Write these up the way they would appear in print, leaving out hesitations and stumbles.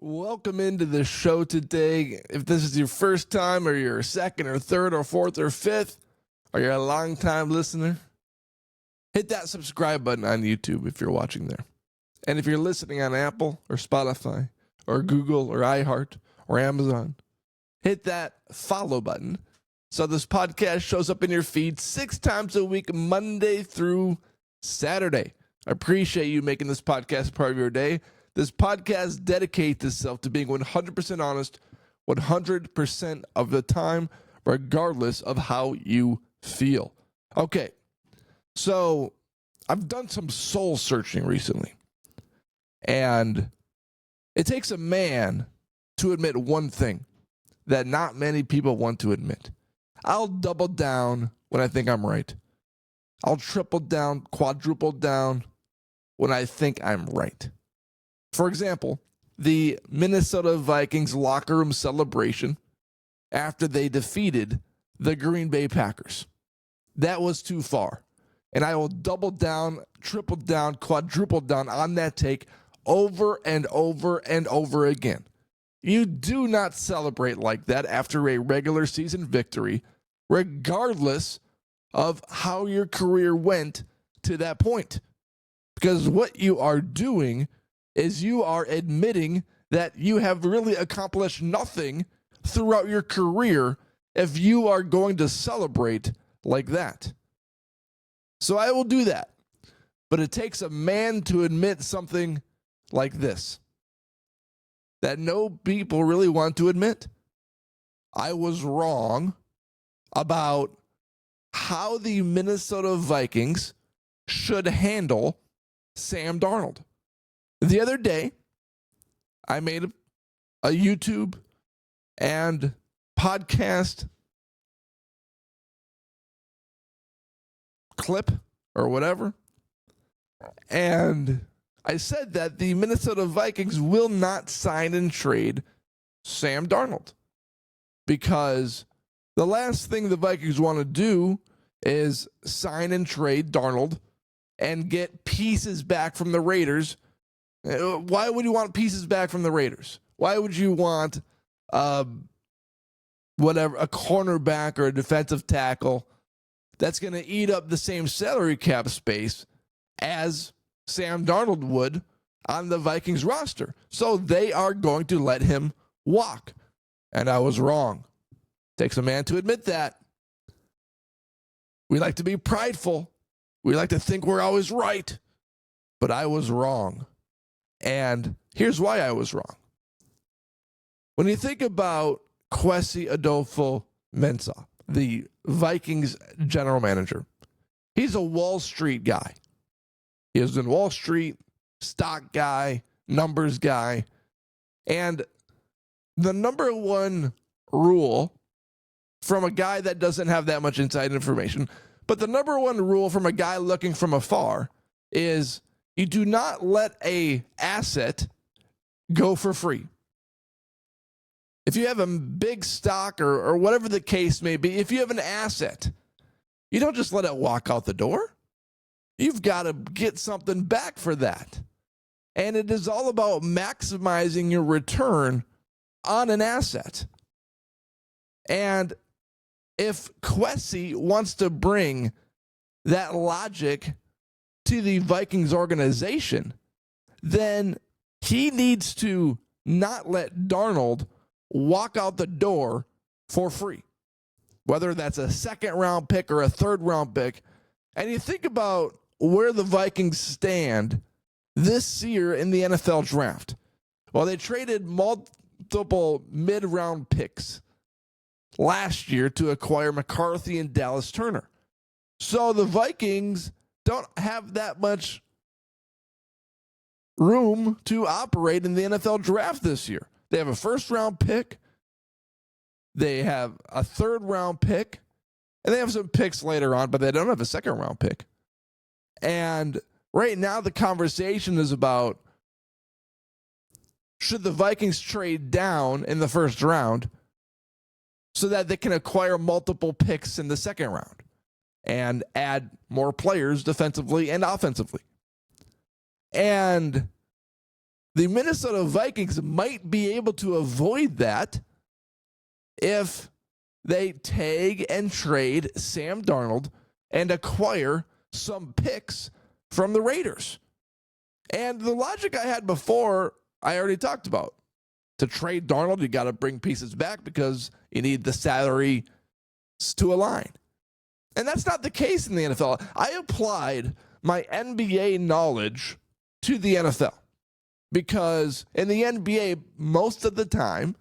Welcome into the show today. If this is your first time, or you're second or third or fourth or fifth, or you're a long time listener, hit that subscribe button on YouTube if you're watching there. And if you're listening on Apple or Spotify or Google or iHeart or Amazon, hit that follow button so this podcast shows up in your feed 6 times a week, Monday through Saturday. I appreciate you making this podcast part of your day. This podcast dedicates itself to being 100% honest 100% of the time, regardless of how you feel. Okay, so I've done some soul searching recently, and it takes a man to admit one thing that not many people want to admit. I'll double down when I think I'm right. I'll triple down, quadruple down when I think I'm right. For example, the Minnesota Vikings locker room celebration after they defeated the Green Bay Packers. That was too far. And I will double down, triple down, quadruple down on that take over and over and over again. You do not celebrate like that after a regular season victory, regardless of how your career went to that point. Because what you are doing is you are admitting that you have really accomplished nothing throughout your career if you are going to celebrate like that. So I will do that. But it takes a man to admit something like this that no people really want to admit. I was wrong about how the Minnesota Vikings should handle Sam Darnold. The other day, I made a YouTube and podcast clip or whatever, and I said that the Minnesota Vikings will not sign and trade Sam Darnold because the last thing the Vikings want to do is sign and trade Darnold and get pieces back from the Raiders. Why would you want pieces back from the Raiders? Why would you want a cornerback or a defensive tackle that's going to eat up the same salary cap space as Sam Darnold would on the Vikings roster? So they are going to let him walk. And I was wrong. Takes a man to admit that. We like to be prideful. We like to think we're always right. But I was wrong. And here's why I was wrong. When you think about Kwesi Adolfo-Mensah, the Vikings general manager, he's a Wall Street guy. He was in Wall Street, stock guy, numbers guy. And the number one rule from a guy that doesn't have that much inside information, but the number one rule from a guy looking from afar is you do not let an asset go for free. If you have a big stock or whatever the case may be, if you have an asset, you don't just let it walk out the door. You've got to get something back for that. And it is all about maximizing your return on an asset. And if Kwesi wants to bring that logic to the Vikings organization, then he needs to not let Darnold walk out the door for free, whether that's a second round pick or a third round pick. And you think about where the Vikings stand this year in the NFL draft. Well, they traded multiple mid-round picks last year to acquire McCarthy and Dallas Turner. So the Vikings don't have that much room to operate in the NFL draft this year. They have a first-round pick. They have a third-round pick. And they have some picks later on, but they don't have a second-round pick. And right now the conversation is about, should the Vikings trade down in the first round so that they can acquire multiple picks in the second round and add more players defensively and offensively? And The Minnesota Vikings might be able to avoid that if they tag and trade Sam Darnold and acquire some picks from the Raiders. And the logic I had before, I already talked about. To trade Darnold, you got to bring pieces back because you need the salary to align. And that's not the case in the NFL. I applied my NBA knowledge to the NFL because in the NBA, most of the time,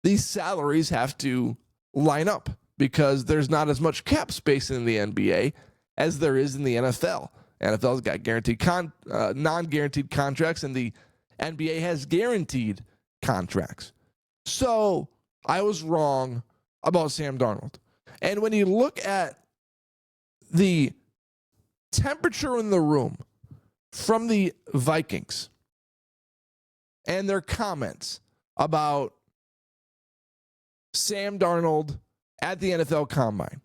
these salaries have to line up because there's not as much cap space in the NBA as there is in the NFL. NFL's got guaranteed non-guaranteed contracts, and the NBA has guaranteed contracts. So I was wrong about Sam Darnold. And when you look at the temperature in the room from the Vikings and their comments about Sam Darnold at the NFL Combine,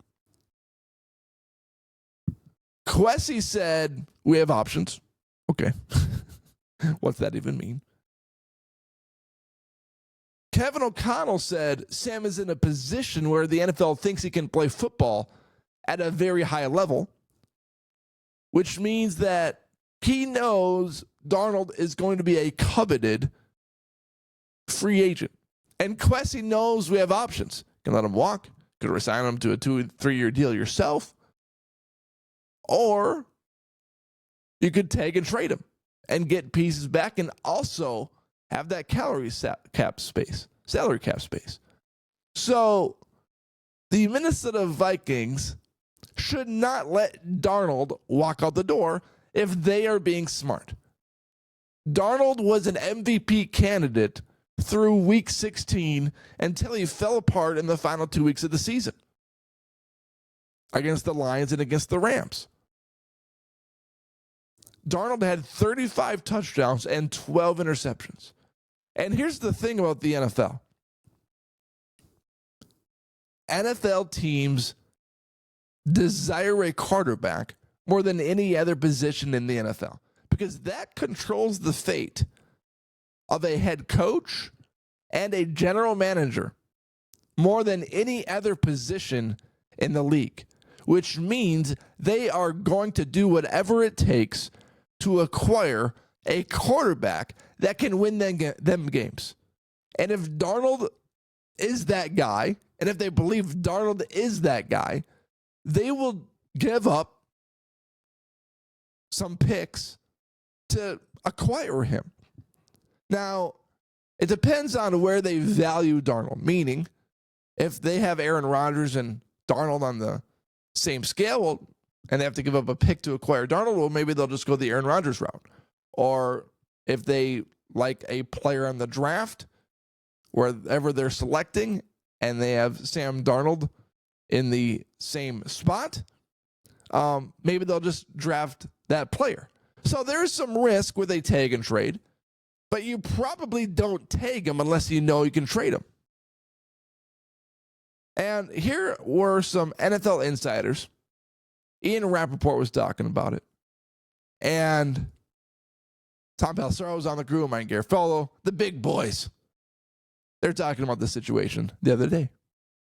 Kwesi said, we have options. Okay. What's that even mean? Kevin O'Connell said Sam is in a position where the NFL thinks he can play football at a very high level, which means that he knows Darnold is going to be a coveted free agent. And Kwesi knows we have options. You can let him walk. You can resign him to a 2-3 year deal yourself. Or you could tag and trade him and get pieces back and also have that salary cap space. So the Minnesota Vikings should not let Darnold walk out the door if they are being smart. Darnold was an MVP candidate through week 16 until he fell apart in the final 2 weeks of the season against the Lions and against the Rams. Darnold had 35 touchdowns and 12 interceptions. And here's the thing about the NFL. NFL teams desire a quarterback more than any other position in the NFL because that controls the fate of a head coach and a general manager more than any other position in the league, which means they are going to do whatever it takes to acquire a quarterback that can win them games. And if Darnold is that guy, and if they believe Darnold is that guy, they will give up some picks to acquire him. Now, it depends on where they value Darnold, meaning if they have Aaron Rodgers and Darnold on the same scale, well, and they have to give up a pick to acquire Darnold, well, maybe they'll just go the Aaron Rodgers route. Or if they like a player on the draft, wherever they're selecting, and they have Sam Darnold in the same spot, maybe they'll just draft that player. So there's some risk with a tag and trade, but you probably don't tag him unless you know you can trade him. And here were some NFL insiders. Ian Rappaport was talking about it. And Tom Pelissero was on the crew, Mike Garafolo, the big boys. They're talking about this situation the other day.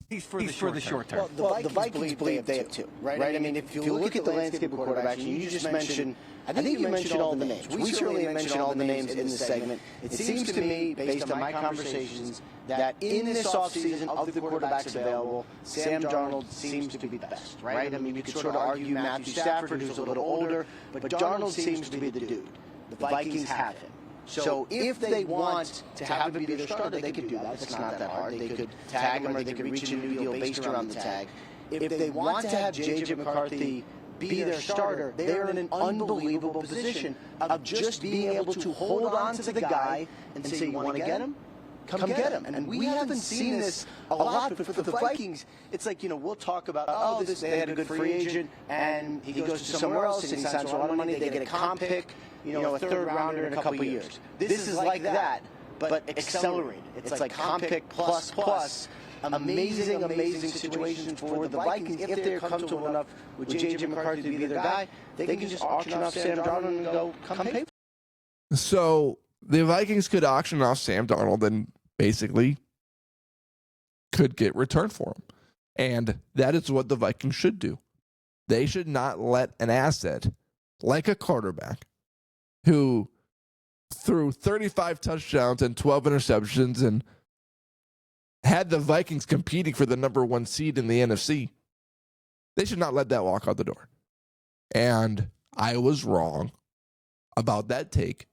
He's for the short term. Well, the Vikings believe they have two, right? I mean, if you look at the landscape of quarterbacks, you just mentioned, I think you mentioned all the names. We certainly mentioned all the names in this segment. It seems to me, based on my conversations, that in this offseason of the quarterbacks available, Sam Darnold seems to be the best, right? I mean, you could sort of argue Matthew Stafford, who's a little older, but Darnold seems to be the dude. The Vikings have him. So if they want to have him be their starter, they could do that. It's not that hard. They could tag him or they could reach a new deal based around the tag. If they want to have J.J. McCarthy be their starter, they're in an unbelievable position of just being able to hold on to the guy and say, you want to get him? Come get him. And we haven't seen this a lot, but for the Vikings, it's like, we'll talk about, they had a good free agent, and he goes to somewhere else, and he signs for a lot of money, they get a comp pick, a third rounder in a couple years. This is like that, but accelerated. It's like comp pick plus. Amazing situation for the Vikings. If they're comfortable enough with J.J. McCarthy to be their guy, they can just auction off Sam Darnold and go, come pay. So the Vikings could auction off Sam Darnold and basically could get return for him. And that is what the Vikings should do. They should not let an asset like a quarterback who threw 35 touchdowns and 12 interceptions and had the Vikings competing for the number 1 seed in the NFC. They should not let that walk out the door. And I was wrong about that take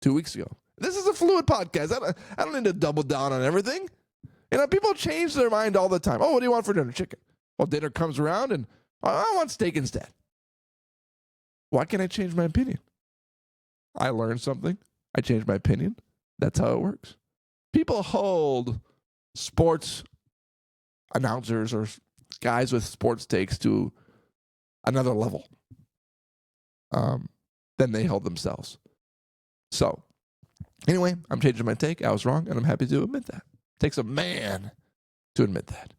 2 weeks ago. This is a fluid podcast. I don't need to double down on everything. You know, people change their mind all the time. Oh, what do you want for dinner? Chicken. Well, dinner comes around and I want steak instead. Why can't I change my opinion? I learned something. I changed my opinion. That's how it works. People hold sports announcers or guys with sports takes to another level than they hold themselves. So, anyway, I'm changing my take. I was wrong, and I'm happy to admit that. It takes a man to admit that.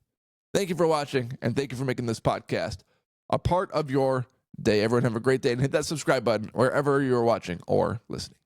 Thank you for watching, and thank you for making this podcast a part of your day. Everyone have a great day, and hit that subscribe button wherever you're watching or listening.